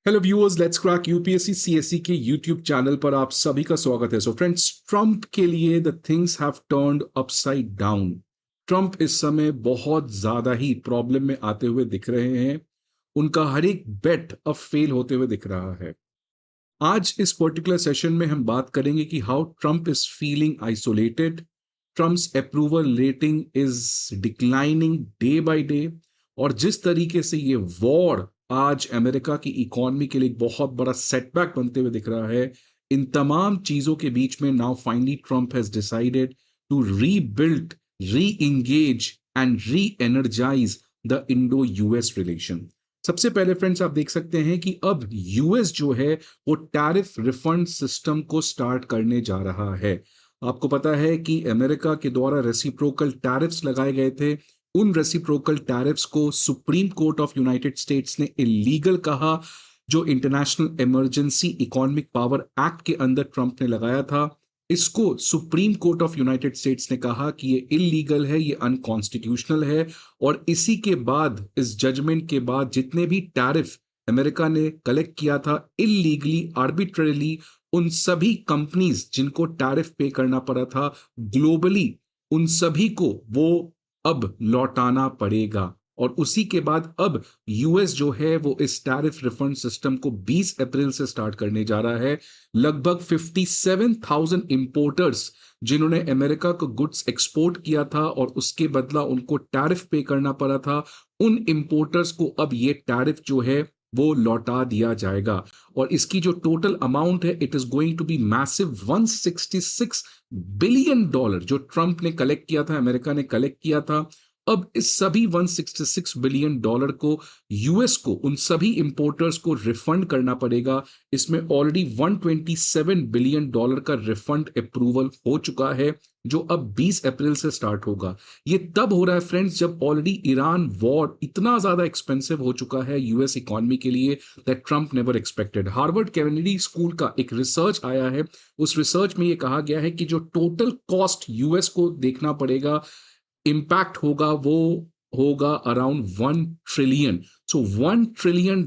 Hello viewers, let's crack UPSC CSC के YouTube channel पर आप सभी का स्वागत है। सो फ्रेंड्स, ट्रंप के लिए the things have turned upside down. Trump इस समय बहुत ज्यादा ही प्रॉब्लम में आते हुए दिख रहे हैं। उनका हर एक बेट अब फेल होते हुए दिख रहा है। आज इस पर्टिकुलर सेशन में हम बात करेंगे कि how Trump is feeling isolated, Trump's approval rating is declining day by day, और जिस तरीके से ये वॉर आज अमेरिका की इकोनॉमी के लिए एक बहुत बड़ा सेटबैक बनते हुए दिख रहा है। इन तमाम चीजों के बीच में now finally Trump has decided to rebuild, re engage and re energise the Indo US relation. सबसे पहले फ्रेंड्स, आप देख सकते हैं कि अब यूएस जो है वो टैरिफ रिफंड सिस्टम को स्टार्ट करने जा रहा है। आपको पता है कि अमेरिका के द्वारा रेसिप्रोकल टैरिफ्स लगाए गए थे। उन रेसिप्रोकल टैरिफ्स को supreme court of United states ने इलीगल कहा। जो international emergency economic power act के अंदर ट्रंप ने लगाया था, इसको supreme court of United states ने कहा कि ये इलीगल है, ये अनकॉन्स्टिट्यूशनल है। और इसी के बाद, इस जजमेंट के बाद, जितने भी टैरिफ अमेरिका ने कलेक्ट किया था इलीगली, आर्बिट्ररीली, उन सभी कंपनीज जिनको टैरिफ पे करना पड़ा था ग्लोबली, उन सभी को वो अब लौटाना पड़ेगा। और उसी के बाद अब यूएस जो है वो इस टैरिफ रिफंड सिस्टम को 20 अप्रैल से स्टार्ट करने जा रहा है। लगभग 57,000 इंपोर्टर्स जिन्होंने अमेरिका को गुड्स एक्सपोर्ट किया था और उसके बदला उनको टैरिफ पे करना पड़ा था, उन इंपोर्टर्स को अब ये टैरिफ जो है वो लौटा दिया जाएगा। और इसकी जो टोटल अमाउंट है, it is going to be massive. $166 billion जो ट्रंप ने कलेक्ट किया था, अमेरिका ने कलेक्ट किया था, अब इस सभी $166 बिलियन को यूएस को, उन सभी इंपोर्टर्स को रिफंड करना पड़ेगा। इसमें ऑलरेडी $127 बिलियन का रिफंड अप्रूवल हो चुका है, जो अब 20 अप्रैल से स्टार्ट होगा। ये तब हो रहा है फ्रेंड्स जब ऑलरेडी ईरान वॉर इतना ज्यादा एक्सपेंसिव हो चुका है यूएस इकोनॉमी के लिए, that Trump never expected. Harvard Kennedy school का एक रिसर्च आया है। उस रिसर्च में ये कहा गया है कि जो टोटल कॉस्ट यूएस को देखना पड़ेगा, इम्पैक्ट होगा, वो होगा अराउंड 1 ट्रिलियन। सो $1 ट्रिलियन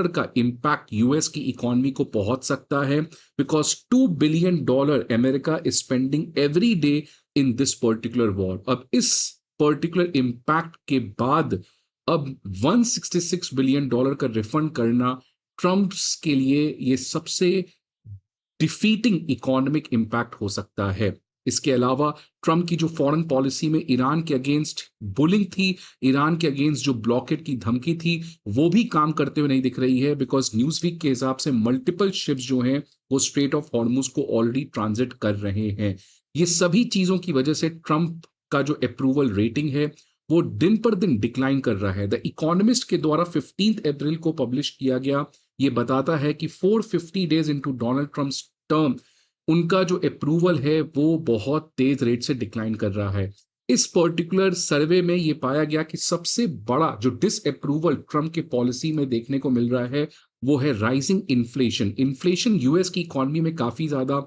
का इम्पैक्ट यूएस की इकोनॉमी को पहुंच सकता है, because $2 billion America is spending every day in this particular war. अब इस पर्टिकुलर इम्पैक्ट के बाद अब $166 बिलियन का रिफंड करना ट्रंप्स के लिए ये सबसे डिफीटिंग इकोनॉमिक इम्पैक्ट हो सकता है। इसके अलावा ट्रंप की जो फॉरेन पॉलिसी में ईरान के अगेंस्ट बुलिंग थी, ईरान के अगेंस्ट जो ब्लॉकेट की धमकी थी, वो भी काम करते हुए नहीं दिख रही है, बिकॉज न्यूज वीक के हिसाब से मल्टीपल शिप्स जो हैं वो स्ट्रेट ऑफ हॉर्मुज को ऑलरेडी ट्रांजिट कर रहे हैं। ये सभी चीजों की वजह से ट्रंप का जो अप्रूवल रेटिंग है वो दिन पर दिन डिक्लाइन कर रहा है। द इकोनॉमिस्ट के द्वारा 15 अप्रैल को पब्लिश किया गया, ये बताता है कि 450 days into Donald Trump's term, उनका जो अप्रूवल है वो बहुत तेज रेट से डिक्लाइन कर रहा है। इस पर्टिकुलर सर्वे में ये पाया गया कि सबसे बड़ा जो डिसअप्रूवल ट्रंप के पॉलिसी में देखने को मिल रहा है वो है राइजिंग इन्फ्लेशन। इन्फ्लेशन यूएस की इकोनॉमी में काफी ज्यादा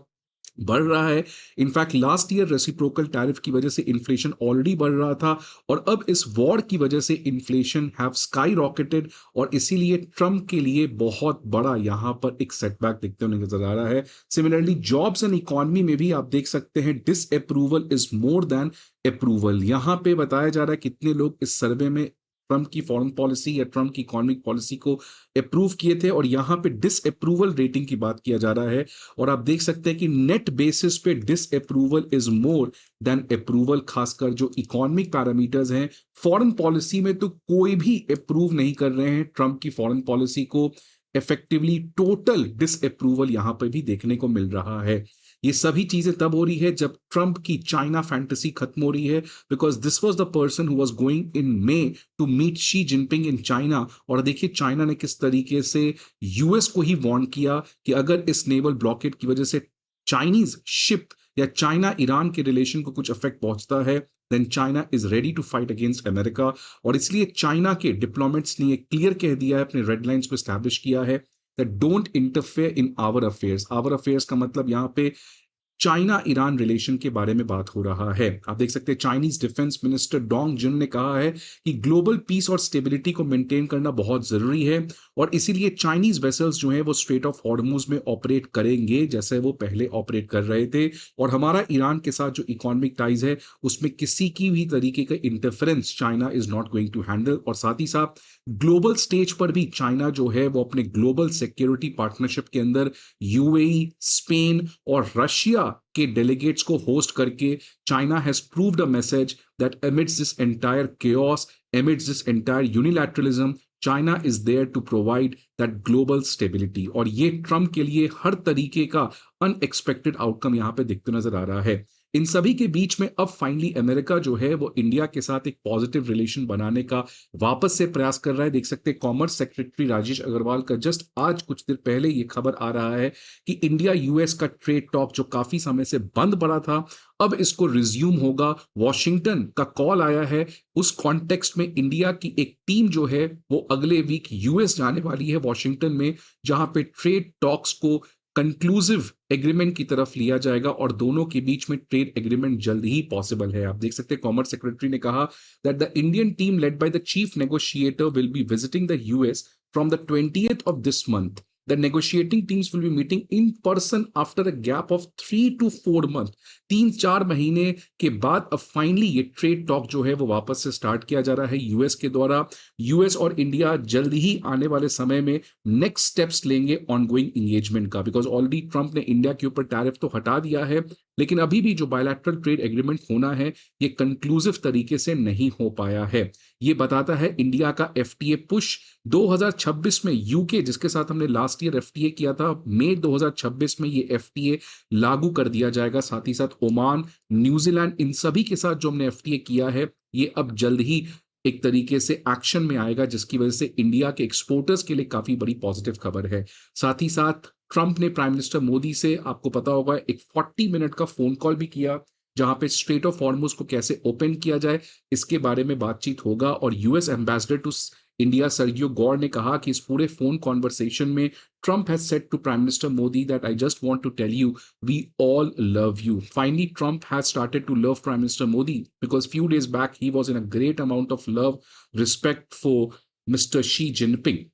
बढ़ रहा है। In fact last year reciprocal tariff की वजह से इन्फ्लेशन ऑलरेडी बढ़ रहा था, और अब इस वॉर की वजह से इन्फ्लेशन हैव स्काई रॉकेटेड, और इसीलिए ट्रंप के लिए बहुत बड़ा यहां पर एक सेटबैक दिखते हुए नजर आ रहा है। सिमिलरली जॉब्स एंड इकोनॉमी में भी आप देख सकते हैं disapproval is more than approval. यहां पे बताया जा रहा है कितने लोग इस सर्वे में ट्रंप की फॉरेन पॉलिसी या ट्रंप की इकोनॉमिक पॉलिसी को अप्रूव किए थे, और यहां पे डिसअप्रूवल रेटिंग की बात किया जा रहा है। और आप देख सकते हैं कि नेट बेसिस पे disapproval is more than approval, खासकर जो इकोनॉमिक पैरामीटर्स हैं। फॉरेन पॉलिसी में तो कोई भी अप्रूव नहीं कर रहे हैं ट्रंप की फॉरेन पॉलिसी को। इफेक्टिवली टोटल डिसअप्रूवल यहां पर भी देखने को मिल रहा है। ये सभी चीजें तब हो रही है जब ट्रंप की चाइना फैंटेसी खत्म हो रही है, because this was the person who was going in May to meet Xi Jinping in China. और देखिए चाइना ने किस तरीके से यूएस को ही वार्न किया कि अगर इस नेवल ब्लॉकेट की वजह से चाइनीज शिप या चाइना ईरान के रिलेशन को कुछ इफेक्ट पहुंचता है, then China is ready to fight against America. और इसलिए चाइना के डिप्लोमेट्स ने क्लियर कह दिया है, अपने रेड लाइंस को स्टैब्लिश किया है, that don't interfere in our affairs. Our affairs का मतलब यहाँ पे चाइना ईरान रिलेशन के बारे में बात हो रहा है। आप देख सकते हैं चाइनीज डिफेंस मिनिस्टर डोंग जुन ने कहा है कि ग्लोबल पीस और स्टेबिलिटी को मेंटेन करना बहुत जरूरी है और इसीलिए चाइनीज वेसल्स जो हैं वो स्ट्रेट ऑफ हॉर्मुज में ऑपरेट करेंगे जैसे वो पहले ऑपरेट कर रहे थे। और हमारा ईरान के साथ जो इकोनॉमिक टाइज है उसमें किसी की भी तरीके का interference China is not going to handle. और साथ ही साथ ग्लोबल स्टेज पर भी चाइना जो है वो अपने ग्लोबल सिक्योरिटी पार्टनरशिप के अंदर यूएई, स्पेन और रशिया के डेलीगेट्स को होस्ट करके China has proved a message that amidst this entire chaos, amidst this entire unilateralism, China is there to provide that global stability। और ये ट्रम्प के लिए हर तरीके का अनएक्सपेक्टेड आउटकम यहां पे दिखते नजर आ रहा है। इन सभी के बीच में अब फाइनली अमेरिका जो है वो इंडिया के साथ एक पॉजिटिव रिलेशन बनाने का वापस से प्रयास कर रहा है। देख सकते हैं कॉमर्स सेक्रेटरी राजेश अग्रवाल का जस्ट आज कुछ देर पहले ये खबर आ रहा है कि इंडिया यूएस का ट्रेड टॉक जो काफी समय से बंद पड़ा था अब इसको रिज्यूम होगा। वॉशिंगटन का कॉल आया है। उस कॉन्टेक्स्ट में इंडिया की एक टीम जो है वो अगले वीक यूएस जाने वाली है वॉशिंगटन में, जहां पे ट्रेड टॉक्स को कंक्लूसिव एग्रीमेंट की तरफ लिया जाएगा और दोनों के बीच में ट्रेड एग्रीमेंट जल्द ही पॉसिबल है। आप देख सकते हैं कॉमर्स सेक्रेटरी ने कहा that the Indian team led by the chief negotiator will be visiting the US from the 20th of this month। The negotiating teams will be meeting in person after a gap of 3 to 4 months। 3-4 महीने के बाद अब finally ये trade talk जो है वो वापस से स्टार्ट किया जा रहा है यूएस के द्वारा। यूएस और इंडिया जल्द ही आने वाले समय में नेक्स्ट स्टेप्स लेंगे ऑनगोइंग इंगेजमेंट का, बिकॉज ऑलरेडी ट्रंप ने इंडिया के ऊपर टैरिफ तो हटा दिया है लेकिन अभी भी जो बायलैटरल ट्रेड एग्रीमेंट होना है ये कंक्लूसिव तरीके से नहीं हो पाया है। ये बताता है इंडिया का एफटीए पुश 2026 में यूके जिसके साथ हमने लास्ट ईयर एफटीए किया था मई 2026 में ये एफटीए लागू कर दिया जाएगा। साथ ही साथ ओमान, न्यूजीलैंड इन सभी के साथ जो हमने एफटीए किया है ये अब जल्द ही एक तरीके से एक्शन में आएगा जिसकी वजह से इंडिया के एक्सपोर्टर्स के लिए काफी बड़ी पॉजिटिव खबर है। साथ ही साथ ट्रंप ने प्राइम मिनिस्टर मोदी से आपको पता होगा एक 40 मिनट का फोन कॉल भी किया जहां पे स्ट्रेट ऑफ हॉर्मुज को कैसे ओपन किया जाए इसके बारे में बातचीत होगा। और US ambassador to India Sergio Gor ने कहा कि इस पूरे फोन कॉन्वर्सेशन में Trump has said to prime minister Modi that I just want to tell you we all love you. Finally Trump has started to love prime minister Modi because few days back he was in a great amount of love respect for mister Xi Jinping.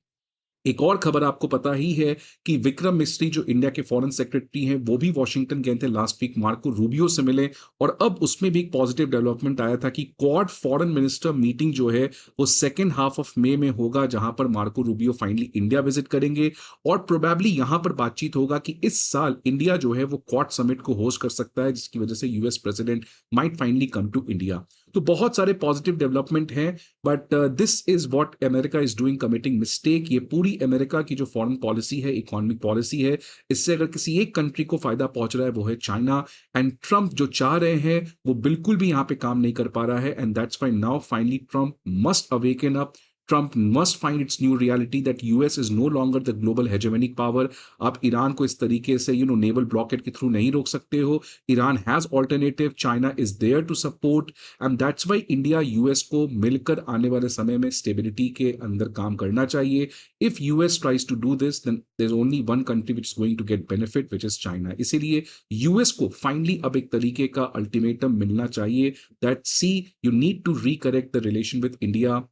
एक और खबर आपको पता ही है कि विक्रम मिस्री जो India के foreign secretary हैं वो भी वॉशिंगटन गए थे लास्ट वीक, मार्को रूबियो से मिले और अब उसमें भी एक पॉजिटिव डेवलपमेंट आया था कि क्वाड फॉरेन मिनिस्टर मीटिंग जो है वो सेकेंड हाफ ऑफ मई में होगा जहां पर Marco Rubio finally India visit करेंगे और प्रोबेबली यहां पर बातचीत होगा कि इस साल इंडिया जो है वो क्वाड समिट को होस्ट कर सकता है जिसकी वजह से US president might finally come to India. तो बहुत सारे पॉजिटिव डेवलपमेंट हैं but this is what America is doing committing mistake. ये पूरी अमेरिका की जो फॉरेन पॉलिसी है, इकोनॉमिक पॉलिसी है, इससे अगर किसी एक कंट्री को फायदा पहुंच रहा है वो है चाइना। एंड ट्रंप जो चाह रहे हैं वो बिल्कुल भी यहां पे काम नहीं कर पा रहा है and that's why now finally Trump must awaken up. Trump must find its new reality that US is no longer the global hegemonic power। आप ईरान को इस तरीके से नेवल ब्लॉकेट के थ्रू नहीं रोक सकते हो। Iran has alternative, China is there to support and that's why India US को मिलकर आने वाले समय में स्टेबिलिटी के अंदर काम करना चाहिए। If US tries to do this then there is only one country which is going to get benefit which is China. इसीलिए यूएस को फाइनली अब एक तरीके का अल्टीमेटम मिलना चाहिए that see you need to recorrect the relation with India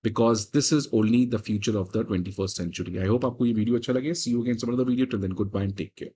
because this is only the future of the 21st century। I hope आपको ये वीडियो अच्छा लगे। See you again some other video, till then goodbye and take care।